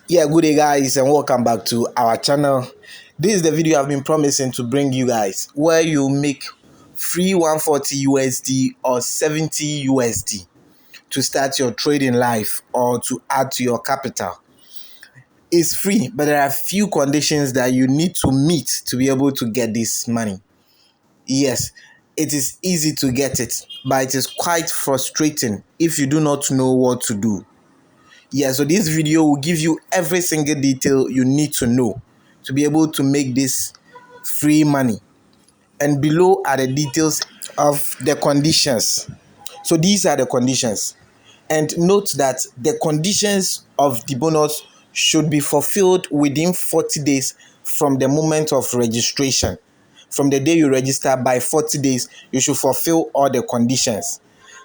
Yeah, good day guys, and welcome back to our channel. This is the video I've been promising to bring you guys, where you make free 140 USD or 70 USD to start your trading life or to add to your capital. It's free, but there are few conditions that you need to meet to be able to get this money. Yes, it is easy to get it, but it is quite frustrating if you do not know what to do. Yeah, so this video will give you every single detail you need to know to be able to make this free money. And below are the details of the conditions. So these are the conditions. And note that the conditions of the bonus should be fulfilled within 40 days from the moment of registration. From the day you register, by 40 days, you should fulfill all the conditions.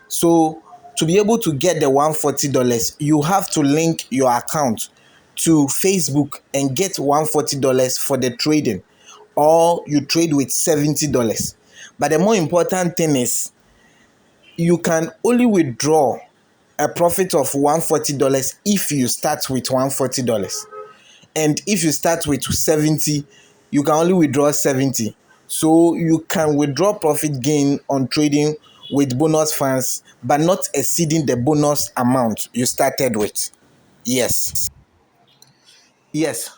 So to be able to get the $140, you have to link your account to Facebook and get $140 for the trading, or you trade with $70. But the more important thing is you can only withdraw a profit of $140 if you start with $140. And if you start with 70, you can only withdraw 70. So you can withdraw profit gain on trading with bonus funds, but not exceeding the bonus amount you started with. Yes,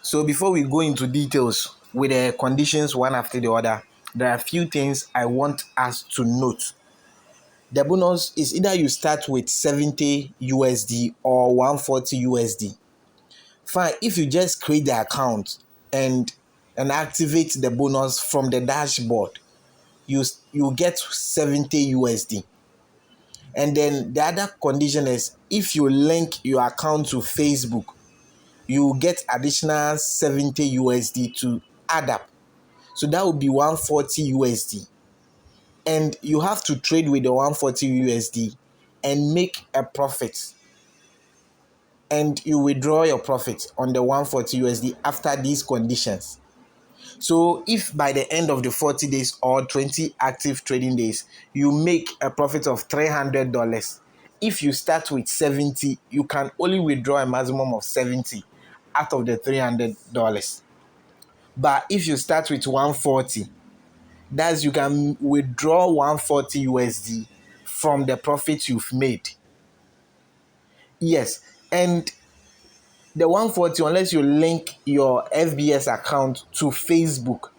so before we go into details with the conditions one after the other, there are a few things I want us to note. The bonus is either you start with 70 USD or 140 USD. Fine, if you just create the account and activate the bonus from the dashboard, you get 70 USD. And then the other condition is if you link your account to Facebook, you get additional 70 USD to add up. So that would be 140 USD. And you have to trade with the 140 USD and make a profit. And you withdraw your profit on the 140 USD after these conditions. So if by the end of the 40 days or 20 active trading days, you make a profit of $300, if you start with 70, you can only withdraw a maximum of 70 out of the $300. But if you start with 140, that's you can withdraw 140 USD from the profit you've made. Yes, and the 140, unless you link your FBS account to Facebook.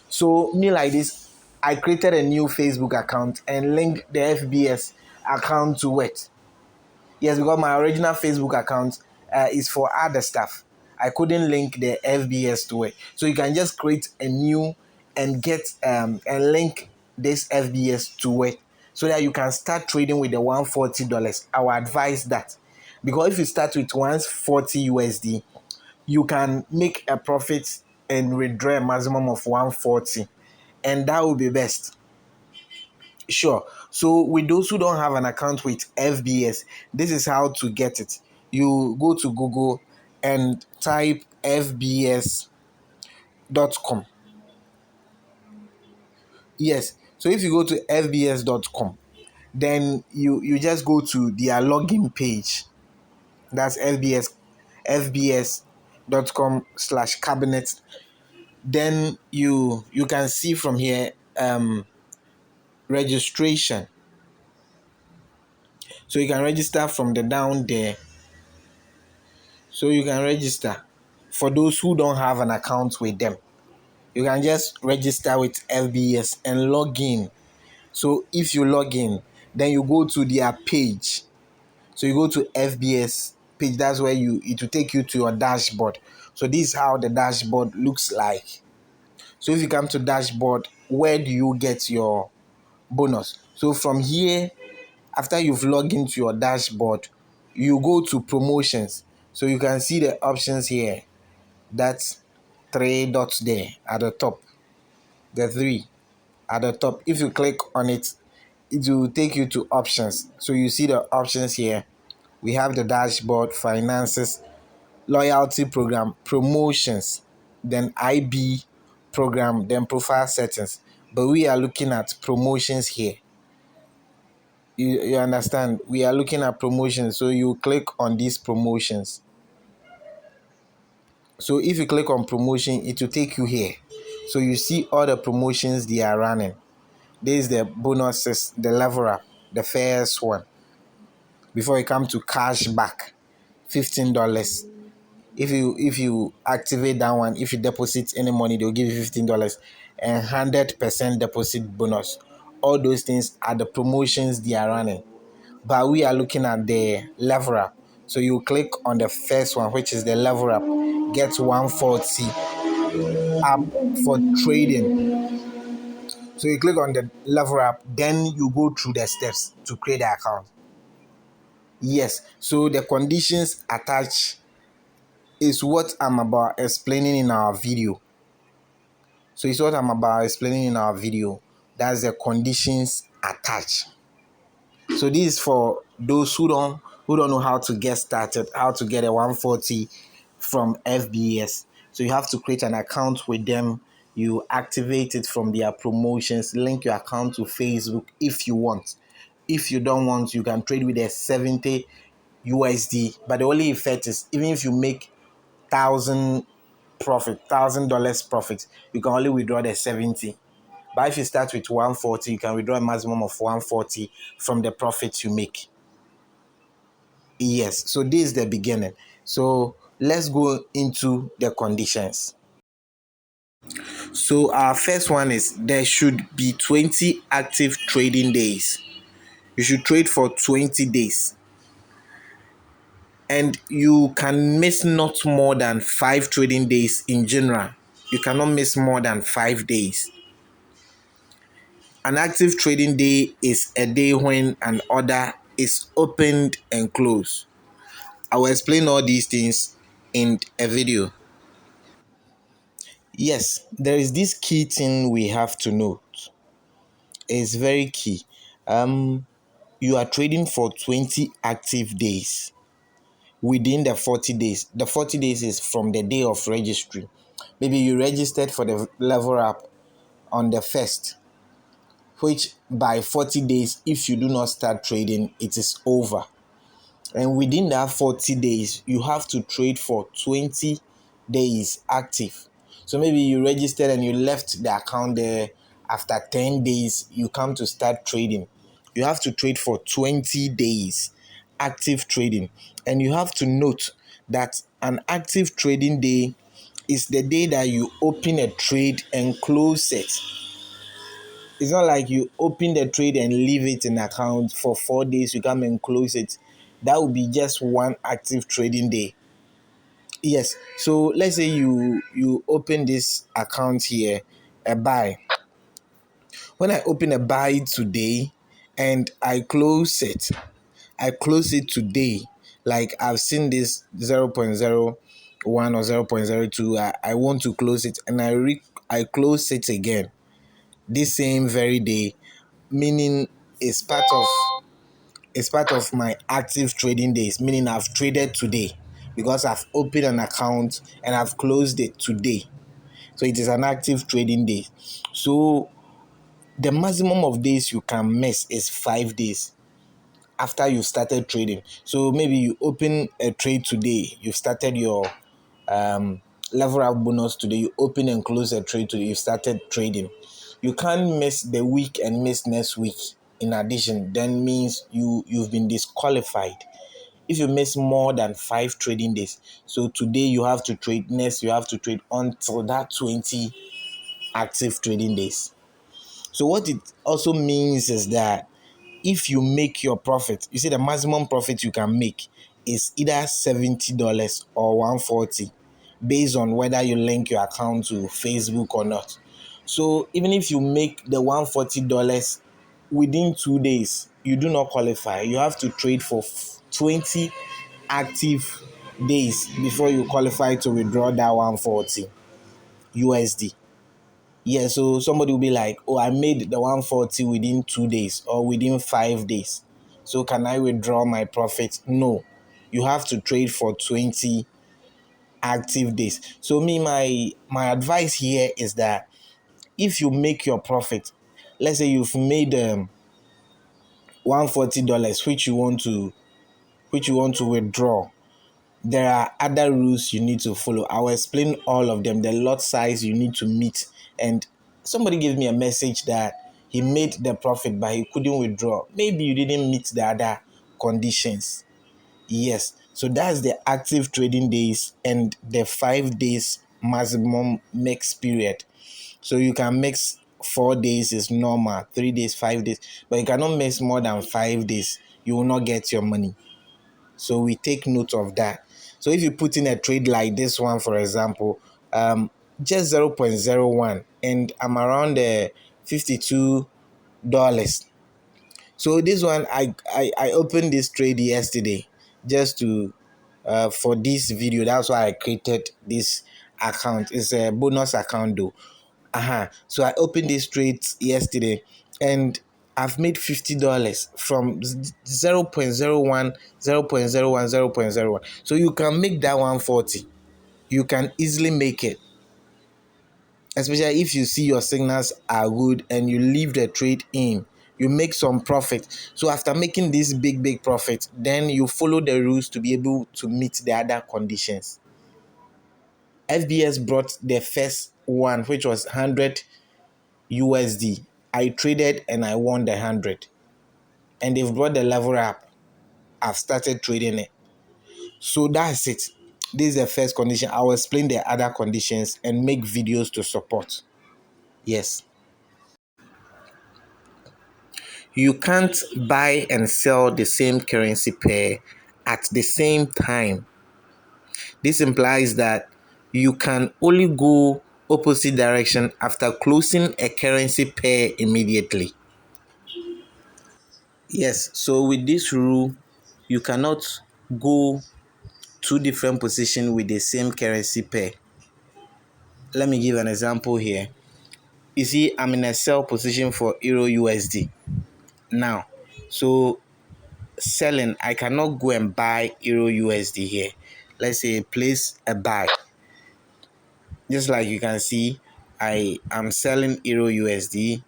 So me like this, I created a new Facebook account and linked the FBS account to it. Yes, because my original Facebook account is for other stuff. I couldn't link the FBS to it. So you can just create a new and get and link this FBS to it so that you can start trading with the $140. I would advise that. Because if you start with 140 USD, you can make a profit and withdraw a maximum of 140, and that will be best. Sure. So with those who don't have an account with FBS, this is how to get it. You go to Google and type fbs.com. Yes. So if you go to fbs.com, then you just go to their login page. That's fbs.com/cabinet. Then you can see from here registration. So you can register from the down there. So you can register. For those who don't have an account with them, you can just register with FBS and log in. So if you log in, then you go to their page. So you go to FBS page. That's where it will take you to your dashboard. So this is how the dashboard looks like. So if you come to dashboard, where do you get your bonus? So from here, after you've logged into your dashboard, you go to promotions. So you can see the options here. That's three dots there at the top. The three at the top. If you click on it, it will take you to options. So you see the options here. We have the dashboard, finances, loyalty program, promotions, then IB program, then profile settings. But we are looking at promotions here. You understand? We are looking at promotions. So you click on these promotions. So if you click on promotion, it will take you here. So you see all the promotions they are running. This is the bonuses, the level up, the first one. Before you come to cash back, $15. If you activate that one, if you deposit any money, they'll give you $15 and 100% deposit bonus. All those things are the promotions they are running. But we are looking at the level up. So you click on the first one, which is the level up. Get 140 up for trading. So you click on the level up, then you go through the steps to create the account. Yes, so the conditions attached is what I'm about explaining in our video. So it's what I'm about explaining in our video. That's the conditions attached. So this is for those who don't know how to get started, how to get a 140 from FBS. So you have to create an account with them. You activate it from their promotions, link your account to Facebook if you want. If you don't want, you can trade with a 70 USD. But the only effect is even if you make $1,000 profit, you can only withdraw the 70. But if you start with 140, you can withdraw a maximum of 140 from the profits you make. Yes, so this is the beginning. So let's go into the conditions. So our first one is there should be 20 active trading days. You should trade for 20 days. And you can miss not more than 5 trading days in general. You cannot miss more than 5 days. An active trading day is a day when an order is opened and closed. I will explain all these things in a video. Yes, there is this key thing we have to note. It's very key. You are trading for 20 active days within the 40 days. The 40 days is from the day of registry. Maybe you registered for the level up on the 1st, which by 40 days, if you do not start trading, it is over. And within that 40 days, you have to trade for 20 days active. So maybe you registered and you left the account there. After 10 days, you come to start trading. You have to trade for 20 days active trading. And you have to note that an active trading day is the day that you open a trade and close it. It's not like you open the trade and leave it in account for 4 days, you come and close it. That would be just one active trading day. Yes, so let's say you open this account here, a buy. When I open a buy today and I close it today. Like I've seen this 0.01 or 0.02. I want to close it and I close it again this same very day, meaning it's part of my active trading days, meaning I've traded today because I've opened an account and I've closed it today. So it is an active trading day. So the maximum of days you can miss is 5 days after you started trading. So maybe you open a trade today, you've started your level up bonus today, you open and close a trade today, you started trading. You can't miss the week and miss next week. In addition, then means you've been disqualified. If you miss more than 5 trading days, so today you have to trade, next you have to trade until that 20 active trading days. So what it also means is that if you make your profit, you see the maximum profit you can make is either $70 or 140 based on whether you link your account to Facebook or not. So even if you make the $140 within 2 days, you do not qualify. You have to trade for 20 active days before you qualify to withdraw that 140 USD. Yeah, so somebody will be like, oh, I made the 140 within 2 days or within 5 days. So can I withdraw my profit? No. You have to trade for 20 active days. So my advice here is that if you make your profit, let's say you've made $140 which you want to withdraw. There are other rules you need to follow. I'll explain all of them. The lot size you need to meet. And somebody gave me a message that he made the profit but he couldn't withdraw. Maybe you didn't meet the other conditions. Yes. So that's the active trading days and the 5 days maximum mix period. So you can mix 4 days is normal, 3 days, 5 days, but you cannot mix more than 5 days. You will not get your money. So we take note of that. So if you put in a trade like this one, for example, just 0.01, and I'm around the $52. So this one, I opened this trade yesterday just to for this video. That's why I created this account. It's a bonus account though. So I opened this trade yesterday and I've made $50 from 0.01, 0.01, 0.01. So you can make that 140. You can easily make it, especially if you see your signals are good and you leave the trade in. You make some profit. So after making this big profit, then you follow the rules to be able to meet the other conditions. FBS brought the first one, which was 100 USD. I traded and I won the 100. And they've brought the level up. I've started trading it. So that's it. This is the first condition. I'll explain the other conditions and make videos to support. Yes. You can't buy and sell the same currency pair at the same time. This implies that you can only go opposite direction after closing a currency pair immediately. Yes, so with this rule, you cannot go two different positions with the same currency pair. Let me give an example here. You see, I'm in a sell position for Euro USD now. So selling, I cannot go and buy Euro USD here. Let's say place a buy. Just like you can see, I am selling Euro USD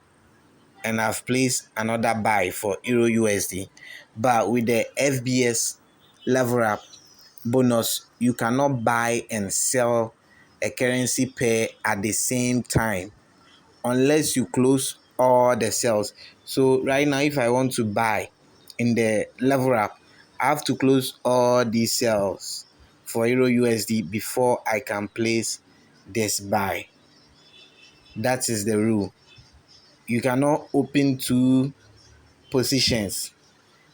and I've placed another buy for Euro USD. But with the FBS level up bonus, you cannot buy and sell a currency pair at the same time unless you close all the sales. So right now, if I want to buy in the level up, I have to close all these sales for Euro USD before I can place this buy. That is the rule. You cannot open positions,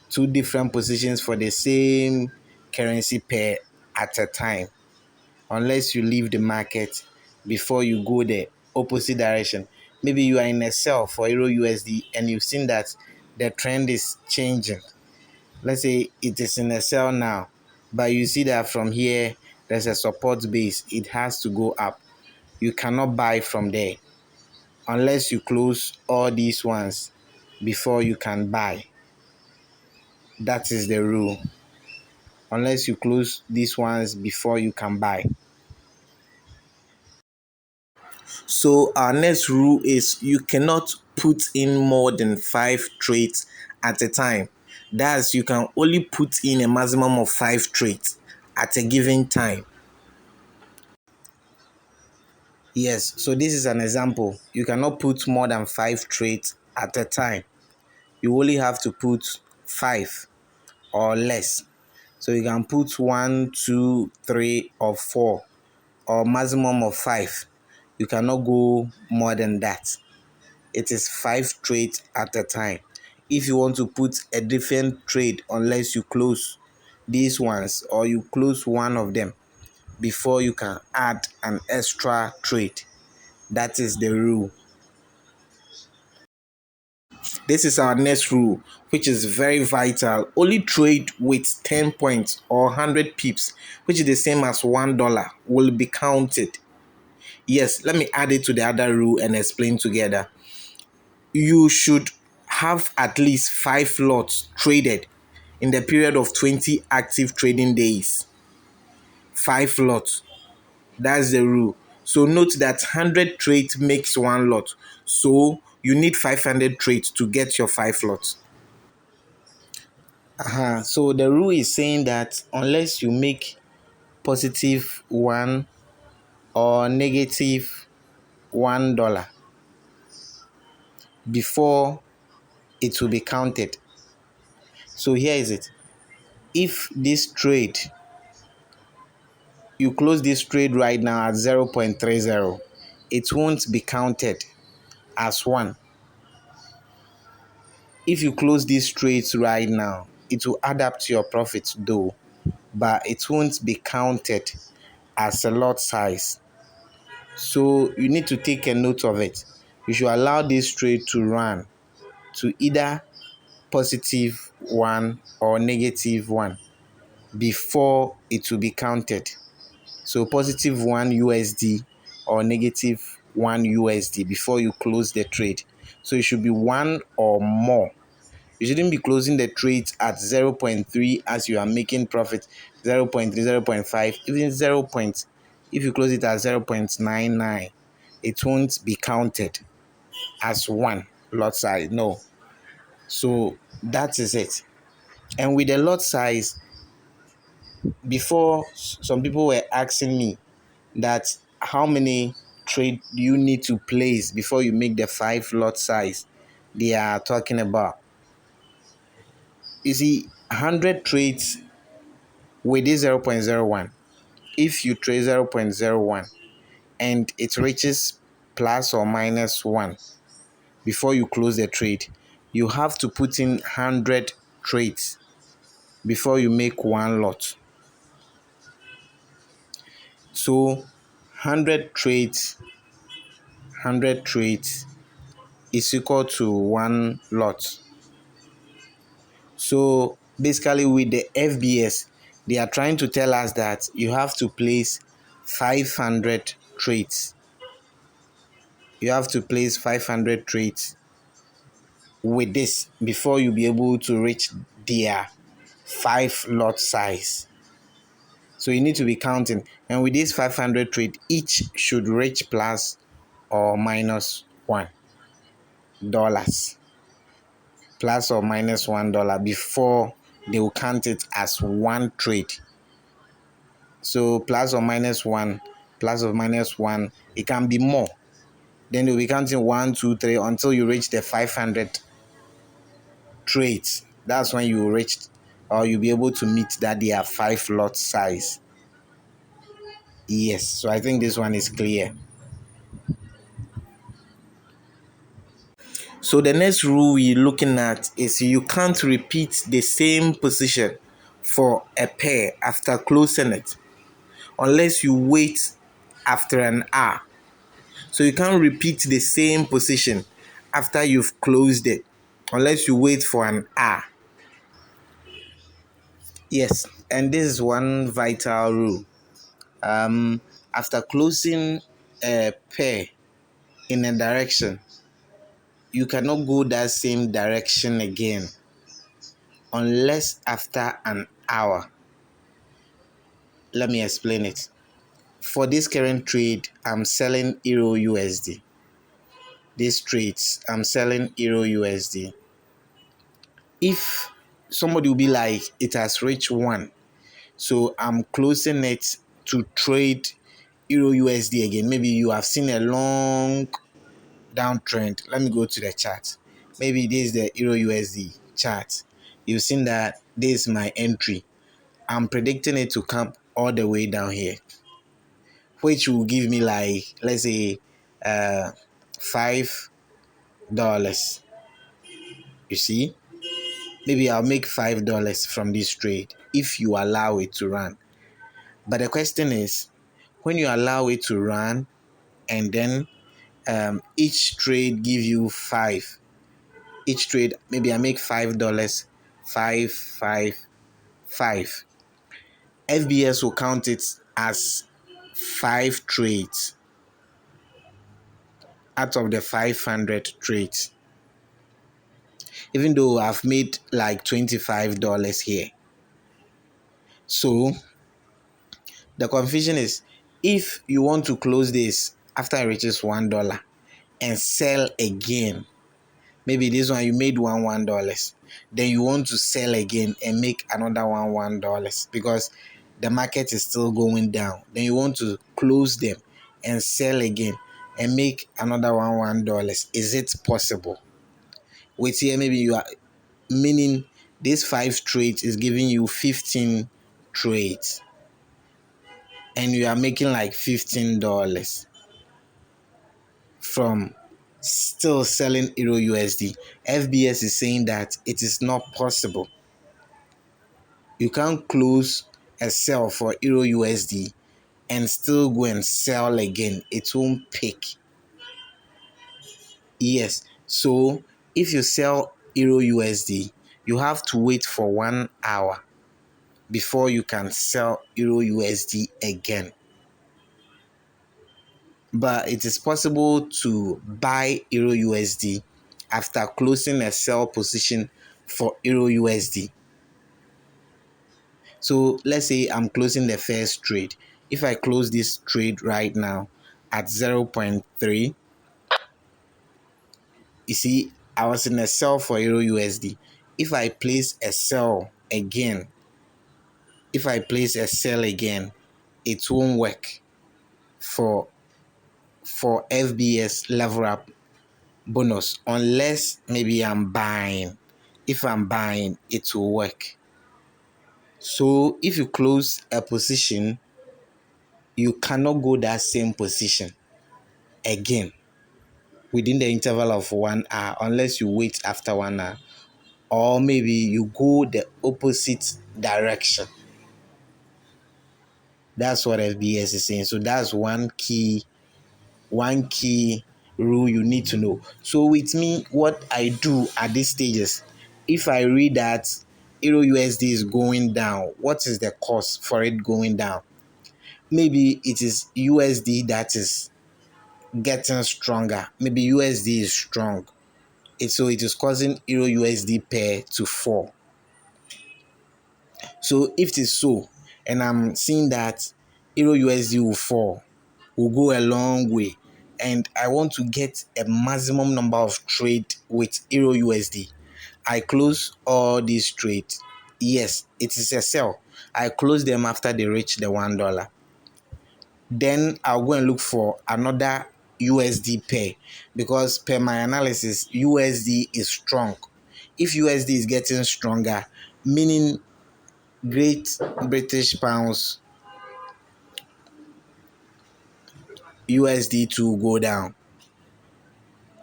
two different positions for the same currency pair at a time, unless you leave the market before you go the opposite direction. Maybe you are in a sell for Euro USD and you've seen that the trend is changing. Let's say it is in a sell now, but you see that from here there's a support base. It has to go up. You cannot buy from there unless you close all these ones before you can buy. That is the rule. Unless you close these ones before you can buy. So our next rule is you cannot put in more than 5 trades at a time. That's you can only put in a maximum of 5 trades at a given time. Yes, so this is an example. You cannot put more than 5 trades at a time. You only have to put 5 or less. So you can put 1, 2, 3, or 4, or maximum of 5. You cannot go more than that. It is 5 trades at a time. If you want to put a different trade, unless you close these ones or you close one of them before you can add an extra trade. That is the rule. This is our next rule, which is very vital. Only trade with 10 points or 100 pips, which is the same as $1, will be counted. Yes, let me add it to the other rule and explain together. You should have at least 5 lots traded in the period of 20 active trading days. 5 lots. That's the rule. So note that 100 trades makes 1 lot. So you need 500 trades to get your 5 lots. So the rule is saying that unless you make positive $1 or negative $1 before it will be counted. So here is it. If this trade, you close this trade right now at 0.30, it won't be counted as one. If you close these trades right now, it will add up to your profit though, but it won't be counted as a lot size. So you need to take a note of it. You should allow this trade to run to either positive $1 or negative $1 before it will be counted. So positive $1 USD or negative $1 USD before you close the trade. So it should be one or more. You shouldn't be closing the trades at 0.3 as you are making profit, 0.3, 0.5, even 0. If you close it at 0.99, it won't be counted as one lot size. No. So that is it. And with the lot size, before, some people were asking me that how many trade do you need to place before you make the 5 lot size they are talking about. You see, 100 trades with this 0.01. If you trade 0.01 and it reaches plus or minus 1 before you close the trade, you have to put in 100 trades before you make one lot. So 100 trades is equal to one lot. So basically with the FBS, they are trying to tell us that you have to place 500 trades. You have to place 500 trades with this before you be able to reach their 5 lot size. So you need to be counting. And with this 500 trade, each should reach plus or minus $1. Plus or minus $1 before they will count it as one trade. So plus or minus 1, plus or minus 1, it can be more. Then you'll be counting 1, 2, 3 until you reach the 500 trades. That's when you reach, or you'll be able to meet that they are 5 lot size. Yes, so I think this one is clear. So the next rule we're looking at is you can't repeat the same position for a pair after closing it unless you wait after an hour. So you can't repeat the same position after you've closed it unless you wait for an hour. Yes, and this is one vital rule. After closing a pair in a direction, you cannot go that same direction again unless after an hour. Let me explain it. For this current trade, I'm selling Euro USD. These trades, I'm selling Euro USD. If somebody will be like, it has reached 1, so I'm closing it to trade Euro USD again. Maybe you have seen a long downtrend. Let me go to the chart. Maybe this is the Euro USD chart. You've seen that this is my entry. I'm predicting it to come all the way down here, which will give me like, let's say, $5. You see, maybe I'll make $5 from this trade if you allow it to run. But the question is, when you allow it to run and then each trade give you 5, each trade, maybe I make $5, 5, 5, 5. FBS will count it as 5 trades out of the 500 trades, even though I've made like $25 here. So the confusion is, if you want to close this after it reaches $1 and sell again, maybe this one you made $1, then you want to sell again and make another $1, because the market is still going down, then you want to close them and sell again and make another $1. Is it possible? Wait here, maybe you are meaning this 5 trades is giving you 15 trades and you are making like $15 from still selling Euro USD. FBS is saying that it is not possible. You can't close a sell for Euro USD and still go and sell again. It won't pick. Yes, so if you sell Euro USD, you have to wait for 1 hour before you can sell Euro USD again. But it is possible to buy Euro USD after closing a sell position for Euro USD. So let's say I'm closing the first trade. If I close this trade right now at 0.3, you see, I was in a sell for Euro USD. If I place a sell again, it won't work for FBS level up bonus unless maybe I'm buying. If I'm buying, it will work. So if you close a position, you cannot go that same position again within the interval of 1 hour unless you wait after 1 hour, or maybe you go the opposite direction. That's what FBS is saying. So that's one key rule you need to know. So with me, what I do at this stages, if I read that Euro USD is going down, what is the cause for it going down? Maybe it is USD that is getting stronger. Maybe USD is strong. So it is causing Euro USD pair to fall. So if it is so, and I'm seeing that Euro USD will fall, will go a long way, and I want to get a maximum number of trade with Euro USD, I close all these trades. Yes, it is a sell. I close them after they reach the $1. Then I'll go and look for another USD pair, because per my analysis, USD is strong. If USD is getting stronger, meaning Great British Pounds USD to go down.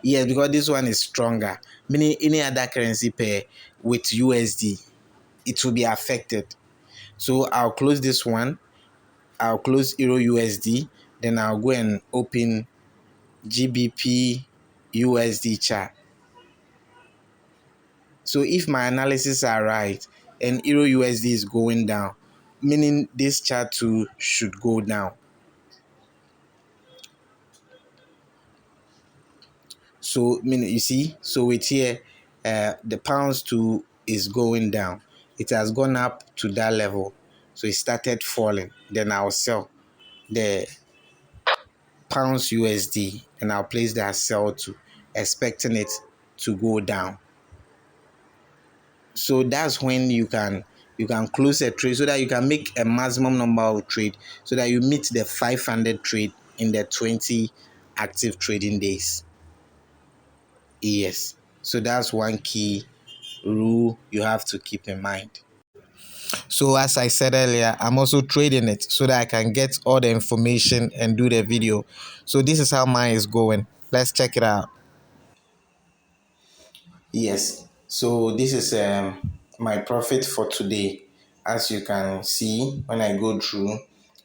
Yes, because this one is stronger, meaning any other currency pair with USD, it will be affected. So I'll close this one. I'll close Euro USD. Then I'll go and open GBP USD chart. So if my analysis are right and Euro USD is going down, meaning this chart too should go down. So meaning, you see, so with here, the pounds too is going down. It has gone up to that level, so it started falling. Then I'll sell the pounds USD and I'll place that sell to, expecting it to go down. So that's when you can close a trade so that you can make a maximum number of trade so that you meet the 500 trade in the 20 active trading days. Yes, so that's one key rule you have to keep in mind. So as I said earlier, I'm also trading it so that I can get all the information and do the video. So this is how mine is going. Let's check it out. Yes, so this is my profit for today. As you can see, when I go through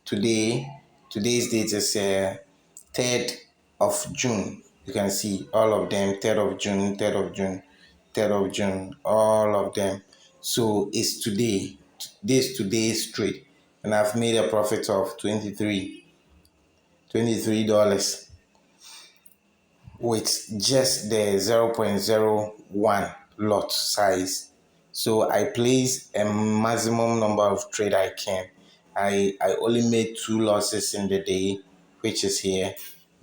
today's date is 3rd of June. You can see all of them, 3rd of June, 3rd of June, 3rd of June, all of them. So it's today, today's trade, and I've made a profit of $23 with just the 0.01 lot size. So I place a maximum number of trade I can. I only made 2 losses in the day, which is here.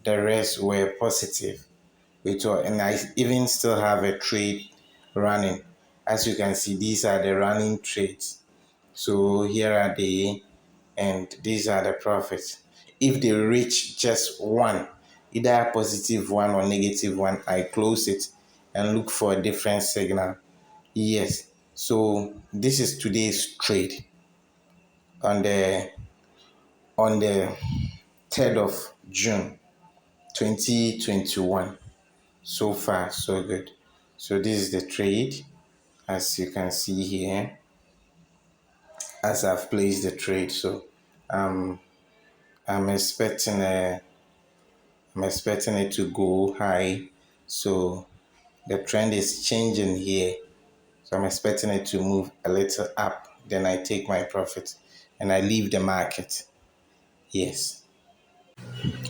The rest were positive. And I even still have a trade running. As you can see, these are the running trades. So here are the and these are the profits. If they reach just one, either a positive one or negative one, I close it and look for a different signal. Yes, so this is today's trade on the 3rd of June 2021. So far so good. So this is the trade, as you can see here, as I've placed the trade. So um I'm expecting it to go high. So the trend is changing here. So I'm expecting it to move a little up. Then I take my profit and I leave the market. Yes.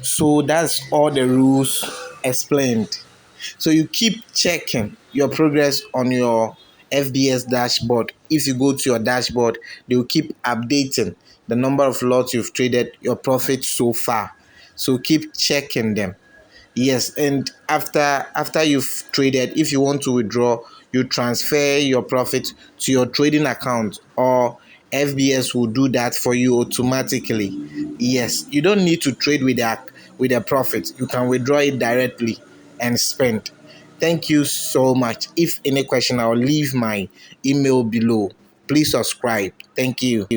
So that's all the rules explained. So you keep checking your progress on your FBS dashboard. If you go to your dashboard, they will keep updating the number of lots you've traded, your profit so far. So keep checking them. Yes, and after you've traded, if you want to withdraw, you transfer your profit to your trading account, or FBS will do that for you automatically. Yes, you don't need to trade with a profit. You can withdraw it directly and spend. Thank you so much. If any question, I'll leave my email below. Please subscribe. Thank you.